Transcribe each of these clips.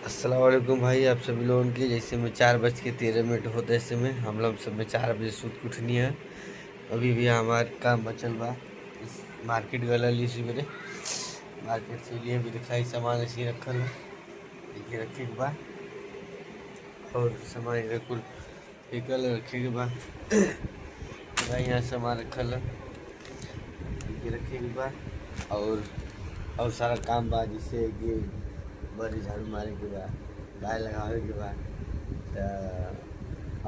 अस्सलाम वालेकुम भाई, आप सभी लोगों की। जैसे में 4:13 होते ऐसे में हम लोग सब में 4 बजे सूत के उठनी है। अभी भी हमारे काम बचल बा। इस मार्केट गला ली सवेरे, मार्केट से लिए भी दिखाई सामान ऐसे रखल है, ये रखे के बा। और सामान इधर कुल एकल रखे के बा। पूरा यहाँ सामान रखल है, ये रखे के बा। और सारा काम बा, जैसे कि बड़ी झाड़ू मारे के बा, गाय लगावे के बा,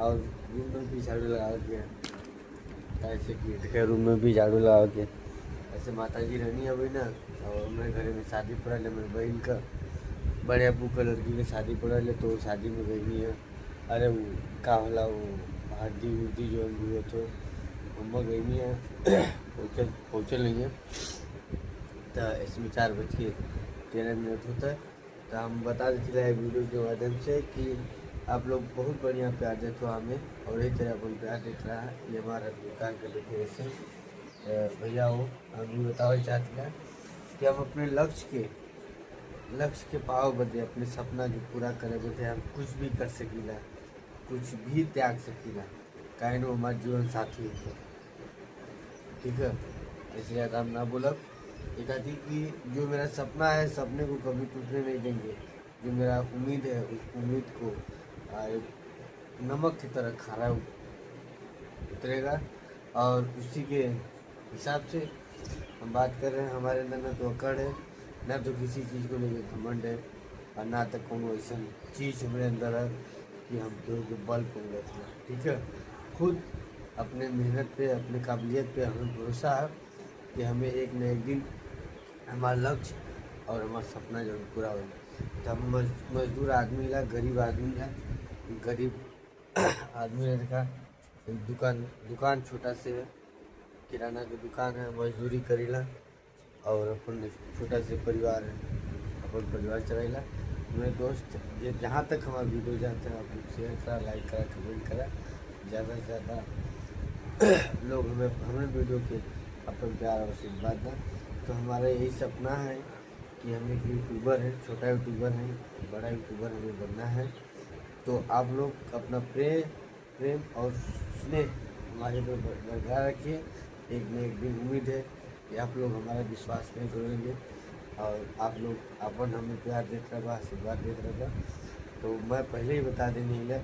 और रूम में भी झाड़ू लगावे के, ऐसे कि देखिए रूम में भी झाड़ू लगावे के। ऐसे माता जी रहनी अभी ना, और मेरे घर में शादी पड़ा है, मेरे बहन का बड़े अबू का लड़की की शादी पड़ा है, तो शादी में गई है। अरे वो का होला, वो हल्दी उर्दी जो भी हो, तो मम्मा गई है। पहुँचल नहीं है। तो इसमें 4:13 होता है। तो हम बता देते हैं वीडियो के माध्यम से कि आप लोग बहुत बढ़िया प्यार देते हो हमें, और यही तरह अपन प्यार देख रहा है। ये हमारा दुकान के देखिए ऐसे भैया हो, हम भी बताओ चाहते हैं कि हम अपने लक्ष्य के पाव बदे, अपने सपना जो पूरा करे बदे हम कुछ भी कर सकीला, कुछ भी त्याग सकीला, काहे नो हमारे जीवन साथी होते। ठीक है, इसलिए ज़्यादा हम ना बोलब। ये कहती कि जो मेरा सपना है, सपने को कभी टूटने नहीं देंगे। जो मेरा उम्मीद है, उस उम्मीद को एक नमक की तरह खारा उतरेगा। और उसी के हिसाब से हम बात कर रहे हैं। हमारे अंदर ना तो अकड़ है, ना तो किसी चीज़ को लेकर घमंड है, और ना तक कोनो ऐसा चीज़ हमारे अंदर है कि हम केहू के बल पर बैठे हैं। ठीक है, खुद अपने मेहनत पे, अपने काबिलियत पे हमें भरोसा है कि हमें एक न एक दिन हमारा लक्ष्य और हमारा सपना जरूर पूरा हो। तो हम मजदूर आदमी ला, गरीब आदमी ला, गरीब आदमी का दुकान छोटा से है, किराना की दुकान है, मजदूरी करीला, और अपन छोटा से परिवार है, अपन परिवार चलाइला। मेरे दोस्त ये जहाँ तक हमारा वीडियो जाते हैं, आप लोग शेयर करा, लाइक करा, कमेंट करा, ज़्यादा से ज़्यादा लोग हमें वीडियो के अपन प्यार और आशीर्वाद दें। तो हमारा यही सपना है कि हम एक यूट्यूबर हैं, छोटा यूट्यूबर हैं, बड़ा यूट्यूबर हमें बनना है। तो आप लोग अपना प्रेम और स्नेह हमारे पे बरकरार रखिए। एक न एक दिन उम्मीद है कि आप लोग हमारा विश्वास नहीं तोड़ेंगे, और आप लोग अपन हमें प्यार देते रहा, आशीर्वाद देते रहा। तो मैं पहले ही बता देने लगा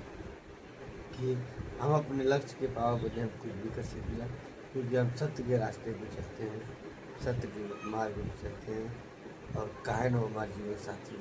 कि हम अपने लक्ष्य के पाव बदे हम कुछ भी कर सकेला, क्योंकि हम सत्य के रास्ते पर चलते हैं, सत्य के मार्ग पर चलते हैं, और काहे न हमारे जीवन साथी।